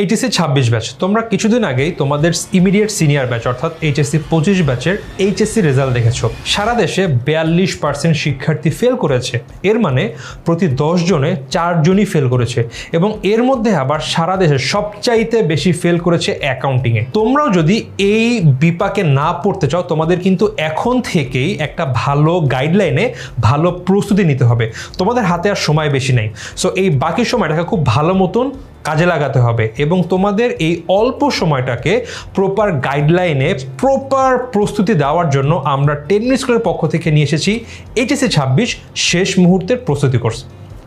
HSC 26 batch, তোমরা কিছুদিন আগেই তোমাদের ইমিডিয়েট সিনিয়র ব্যাচ অর্থাৎ এইচএসসি 25 ব্যাচের এইচএসসি রেজাল্ট দেখেছো। সারা দেশে 42% শিক্ষার্থী ফেল করেছে। এর মানে প্রতি 10 জনে 4 জনই ফেল করেছে এবং এর মধ্যে আবার সারা দেশে সবচাইতে বেশি ফেল করেছে অ্যাকাউন্টিংয়ে। তোমরাও যদি এই বিপাকে না পড়তে চাও, তোমাদের কিন্তু এখন থেকেই একটা ভালো গাইডলাইনে ভালো প্রস্তুতি নিতে হবে। তোমাদের হাতে আর সময় বেশি নেই, সো এই বাকি সময়টাকে খুব ভালো মতন কাজে লাগাতে হবে এবং তোমাদের এই অল্প সময়টাকে প্রপার গাইডলাইনে প্রপার প্রস্তুতি দেওয়ার জন্য আমরা 10 মিনিট স্কুলের পক্ষ থেকে নিয়ে এসেছি এইচএসসি 26 শেষ মুহূর্তের প্রস্তুতি কোর্স।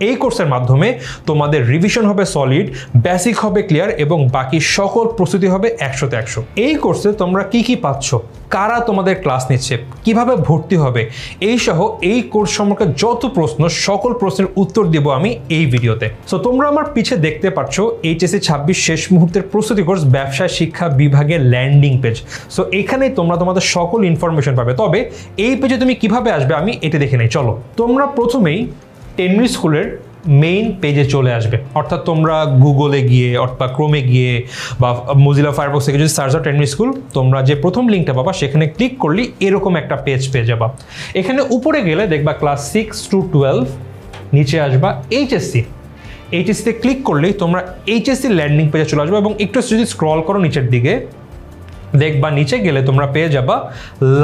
এই কোর্সের মাধ্যমে তোমাদের রিভিশন হবে সলিড, বেসিক হবে ক্লিয়ার এবং বাকি সকল প্রস্তুতি হবে 100তে 100। এই কোর্সে তোমরা কি কি পাচ্ছ, কারা তোমাদের ক্লাস নিচ্ছে, কিভাবে ভর্তি হবে, এই সহ এই কোর্স সম্পর্কে যত প্রশ্ন, সকল প্রশ্নের উত্তর দিব আমি এই ভিডিওতে। সো তোমরা আমার পিছে দেখতে পাচ্ছ এইচএসসি 26 শেষ মুহূর্তের প্রস্তুতি কোর্স ব্যবসায় শিক্ষা বিভাগের ল্যান্ডিং পেজ। সো এখানে তোমরা তোমাদের সকল ইনফরমেশন পাবে। তবে এই পেজে তুমি কিভাবে আসবে আমি এটা দেখে নেই। চলো, তোমরা প্রথমেই 10 মিনিট স্কুলের মেইন পেজে চলে আসবে, অর্থাৎ তোমরা গুগলে গিয়ে অথবা ক্রোমে গিয়ে বা মোজিলা ফায়ারবক্স থেকে যদি সার্চ দাও 10 মিনিট স্কুল, তোমরা যে প্রথম লিঙ্কটা পাবা সেখানে ক্লিক করলেই এরকম একটা পেজ পেয়ে যাবা। এখানে উপরে গেলে দেখবা ক্লাস 6 to 12, নিচে আসবা এইচএসসিতে ক্লিক করলেই তোমরা এইচএসসি ল্যান্ডিং পেজে চলে আসবে এবং একটু যদি স্ক্রল করো নিচের দিকে দেখবা নিচে গেলে তোমরা পেয়ে যাবা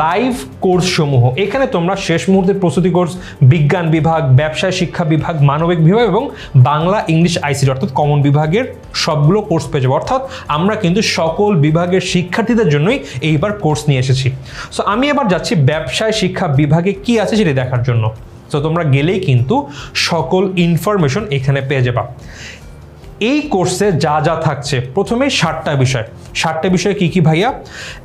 লাইভ কোর্স সমূহ। এখানে তোমরা শেষ মুহূর্তের প্রস্তুতি কোর্স, বিজ্ঞান বিভাগ, ব্যবসায় শিক্ষা বিভাগ, মানবিক বিভাগ এবং বাংলা ইংলিশ আইসিটি অর্থাৎ কমন বিভাগের সবগুলো কোর্স পেয়ে যাবো। অর্থাৎ আমরা কিন্তু সকল বিভাগের শিক্ষার্থীদের জন্যই এইবার কোর্স নিয়ে এসেছি। সো আমি এবার যাচ্ছি ব্যবসায় শিক্ষা বিভাগে কি আছে সেটা দেখার জন্য। সো তোমরা গেলেই কিন্তু সকল ইনফরমেশন এখানে পেয়ে যাবা। এই কোর্সে যা যা থাকছে, প্রথমে 7টা বিষয় কি কি ভাইয়া?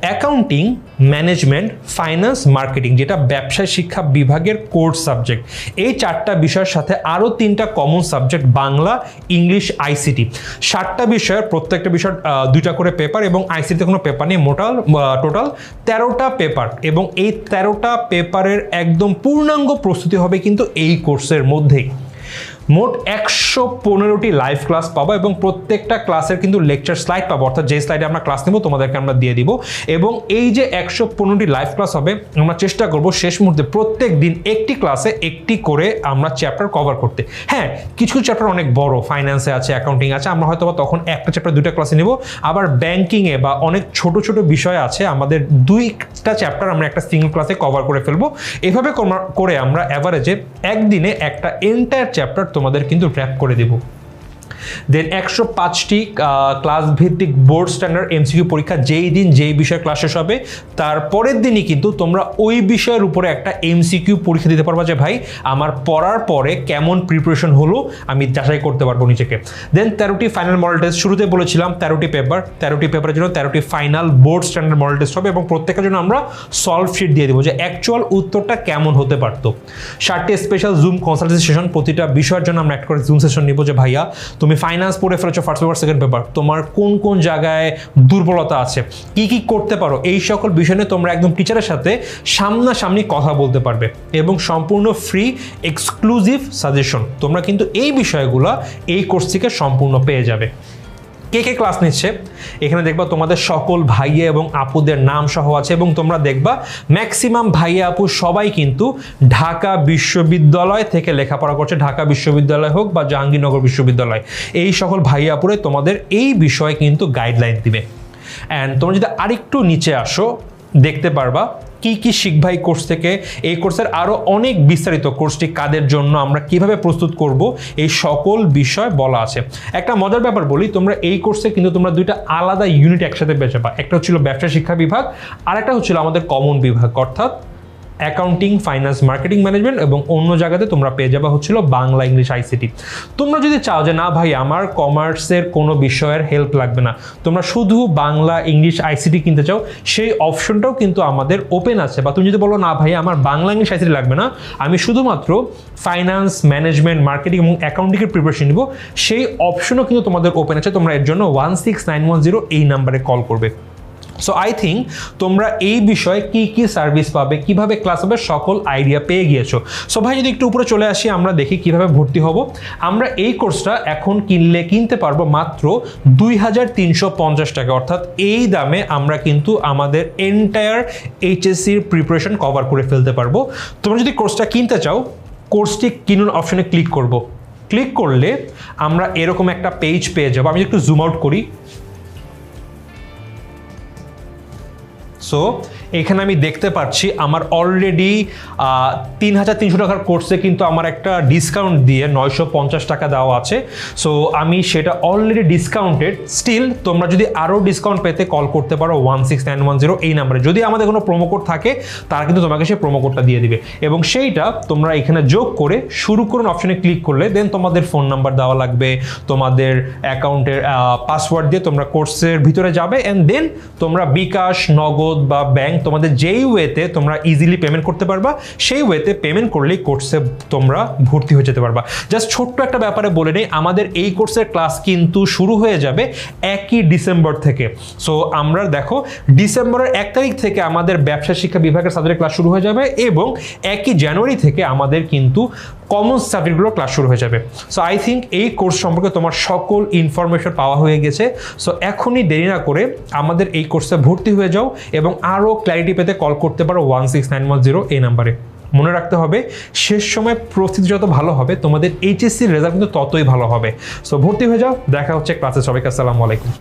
অ্যাকাউন্টিং, ম্যানেজমেন্ট, ফাইন্যান্স, মার্কেটিং, যেটা ব্যবসায় শিক্ষা বিভাগের কোর্স সাবজেক্ট। এই 4টা বিষয়ের সাথে আরও 3টা common subject, Bangla, English, ICT. 7টা বিষয়ের প্রত্যেকটা বিষয় 2টা করে পেপার এবং আইসিটিতে কোনো পেপার নেই। টোটাল 13টা পেপার এবং এই 13টা পেপারের একদম পূর্ণাঙ্গ প্রস্তুতি হবে কিন্তু এই কোর্সের মধ্যেই। মোট 115টি লাইভ ক্লাস পাবো এবং প্রত্যেকটা ক্লাসের কিন্তু লেকচার স্লাইড পাবো, অর্থাৎ যে স্লাইডে আমরা ক্লাস নেব তোমাদেরকে আমরা দিয়ে দিব। এবং এই যে 115টি লাইভ ক্লাস হবে, আমরা চেষ্টা করব শেষ মুহূর্তে প্রত্যেক দিন একটি ক্লাসে একটি করে আমরা চ্যাপ্টার কভার করতে। হ্যাঁ, কিছু চ্যাপ্টার অনেক বড়, ফাইন্যান্সে আছে, অ্যাকাউন্টিং আছে, আমরা হয়তো তখন একটা চ্যাপ্টার 2টা ক্লাসে নেব। আবার ব্যাংকিংয়ে বা অনেক ছোট ছোট বিষয় আছে, আমাদের 2টা চ্যাপ্টার আমরা একটা সিঙ্গল ক্লাসে কভার করে ফেলবো। এভাবে করে আমরা অ্যাভারেজে একদিনে একটা এন্টায়ার চ্যাপ্টার তোমাদের কিন্তু র্যাপ করে দেব। দেন 105টি ক্লাস ভিত্তিক বোর্ড স্ট্যান্ডার্ড এমসিকিউ পরীক্ষা, যেই দিন যেই বিষয় ক্লাস শেষ হবে তার পরের দিনই কিন্তু তোমরা ওই বিষয়ের উপরে একটা এমসিকিউ পরীক্ষা দিতে পারবা যে ভাই আমার পড়ার পরে কেমন প্রিপারেশন হলো আমি যাচাই করতে পারবো নিজেকে। দেন 13টি ফাইনাল মডেল টেস্ট, শুরুতে বলেছিলাম 13টি পেপারের জন্য 13টি final board standard model test হবে এবং প্রত্যেকের জন্য আমরা সলভ শিট দিয়ে দেবো যে অ্যাকচুয়াল উত্তরটা কেমন হতে পারতো। 7টি স্পেশাল জুম কনসালটেন্সি সেশন, প্রতিটা বিষয়ের জন্য আমরা একটা করে জুম সেশন নিব যে ভাইয়া তুমি ফাইন্যান্স পড়ে ফেলেছো, ফার্স্ট পেপার সেকেন্ড পেপার, তোমার কোন কোন জায়গায় দুর্বলতা আছে, কি কি করতে পারো, এই সকল বিষয় নিয়ে তোমরা একদম টিচারের সাথে সামনাসামনি কথা বলতে পারবে এবং সম্পূর্ণ ফ্রি এক্সক্লুসিভ সাজেশন তোমরা কিন্তু এই বিষয়গুলো এই কোর্স থেকে সম্পূর্ণ পেয়ে যাবে। কে কে ক্লাস নিচ্ছে এখানে দেখবা তোমাদের সকল ভাইয়া এবং আপুদের নাম সহ আছে এবং তোমরা দেখবা ম্যাক্সিমাম ভাইয়া আপু সবাই কিন্তু ঢাকা বিশ্ববিদ্যালয় থেকে লেখাপড়া করছে। ঢাকা বিশ্ববিদ্যালয় হোক বা জাহাঙ্গীরনগর বিশ্ববিদ্যালয়, এই সকল ভাইয়া আপুরে তোমাদের এই বিষয়ে কিন্তু গাইডলাইন দিবে। অ্যান্ড তোমরা যদি আরেকটু নিচে আসো দেখতে পারবা কি কি শিখবা এই কোর্স থেকে। এই কোর্সের আরও অনেক বিস্তারিত, কোর্সটি কাদের জন্য, আমরা কিভাবে প্রস্তুত করব, এই সকল বিষয় বলা আছে। একটা মজার ব্যাপার বলি, তোমরা এই কোর্সে কিন্তু তোমরা 2টা আলাদা ইউনিট একসাথে পেয়ে যাবা। একটা হচ্ছিল ব্যবসা শিক্ষা বিভাগ, আর একটা হচ্ছিল আমাদের কমন বিভাগ অর্থাৎ অ্যাকাউন্টিং, ফাইন্যান্স, মার্কেটিং, ম্যানেজমেন্ট এবং অন্য জায়গাতে তোমরা পেয়ে যাবা হচ্ছিল বাংলা ইংলিশ আইসিটি। তোমরা যদি চাও যে না ভাই আমার কমার্সের কোনো বিষয়ের হেল্প লাগবে না, তোমরা শুধু বাংলা ইংলিশ আইসিটি কিনতে চাও, সেই অপশনটাও কিন্তু আমাদের ওপেন আছে। বা তুমি যদি বলো না ভাই আমার বাংলা ইংলিশ আইসিটি লাগবে না, আমি শুধুমাত্র ফাইন্যান্স, ম্যানেজমেন্ট, মার্কেটিং এবং অ্যাকাউন্টিংয়ের প্রিপারেশন নিব, সেই অপশনও কিন্তু তোমাদের ওপেন আছে। তোমরা এর জন্য 16910 এই নাম্বারে কল করবে। সো আই থিঙ্ক তোমরা এই বিষয়ে কি কি সার্ভিস পাবে, কিভাবে ক্লাস হবে, সকল আইডিয়া পেয়ে গিয়েছো। সো ভাই যদি একটু উপরে চলে আসি, আমরা দেখি কিভাবে ভর্তি হব। আমরা এই কোর্সটা এখন কিনতে পারবো মাত্র 2350 টাকা, অর্থাৎ এই দামে আমরা কিন্তু আমাদের এন্টায়ার এইচএসসির প্রিপারেশন কভার করে ফেলতে পারবো। তোমরা যদি কোর্সটা কিনতে চাও, কোর্সটি কিনুন অপশনে ক্লিক করব। ক্লিক করলে আমরা এরকম একটা পেজ পেয়ে যাবো। আমি একটু জুম আউট করি। সো এখানে আমি দেখতে পাচ্ছি আমার অলরেডি 3300 টাকার কোর্সে কিন্তু আমার একটা ডিসকাউন্ট দিয়ে 950 টাকা দেওয়া আছে। সো আমি সেটা অলরেডি ডিসকাউন্টেড। স্টিল তোমরা যদি আরও ডিসকাউন্ট পেতে কল করতে পারো 16910 এই নাম্বারে। যদি আমাদের কোনো প্রোমো কোড থাকে তারা কিন্তু তোমাকে সেই প্রোমো কোডটা দিয়ে দিবে, এবং সেইটা তোমরা এখানে যোগ করে শুরু করুন অপশনে ক্লিক করলে দেন তোমাদের ফোন নাম্বার দেওয়া লাগবে, তোমাদের অ্যাকাউন্টের পাসওয়ার্ড দিয়ে তোমরা কোর্সের ভিতরে যাবে, অ্যান্ড দেন তোমরা বিকাশ, নগদ বা ব্যাংক তোমাদের যেই ওয়েতে তোমরা ইজিলি পেমেন্ট করতে পারবা সেই ওয়েতে পেমেন্ট করলেই কোর্সে তোমরা ভর্তি হয়ে যেতে পারবা। জাস্ট ছোট্ট একটা ব্যাপারে বলে নেই, আমাদের এই কোর্সের ক্লাস কিন্তু শুরু হয়ে যাবে 1 ডিসেম্বর থেকে। সো আমরা দেখো ডিসেম্বরের 1 তারিখ থেকে আমাদের ব্যবসা শিক্ষা বিভাগের সাবজেক্ট ক্লাস শুরু হয়ে যাবে, এবং 1 জানুয়ারি থেকে আমাদের কিন্তু কমন সাবজেক্টগুলো ক্লাস শুরু হয়ে যাবে। সো আই থিঙ্ক এই কোর্স সম্পর্কে তোমার সকল ইনফরমেশন পাওয়া হয়ে গেছে। সো এখনই দেরি না করে আমাদের এই কোর্সে ভর্তি হয়ে যাও, এবং আরও ক্ল্যারিটি পেতে কল করতে পারো 16910 এই নাম্বারে। মনে রাখতে হবে, শেষ সময় প্রস্তুতি যত ভালো হবে তোমাদের এইচএসসির রেজাল্ট কিন্তু ততই ভালো হবে। সো ভর্তি হয়ে যাও। দেখা হচ্ছে ক্লাসে। সবাইকে আসসালামু আলাইকুম।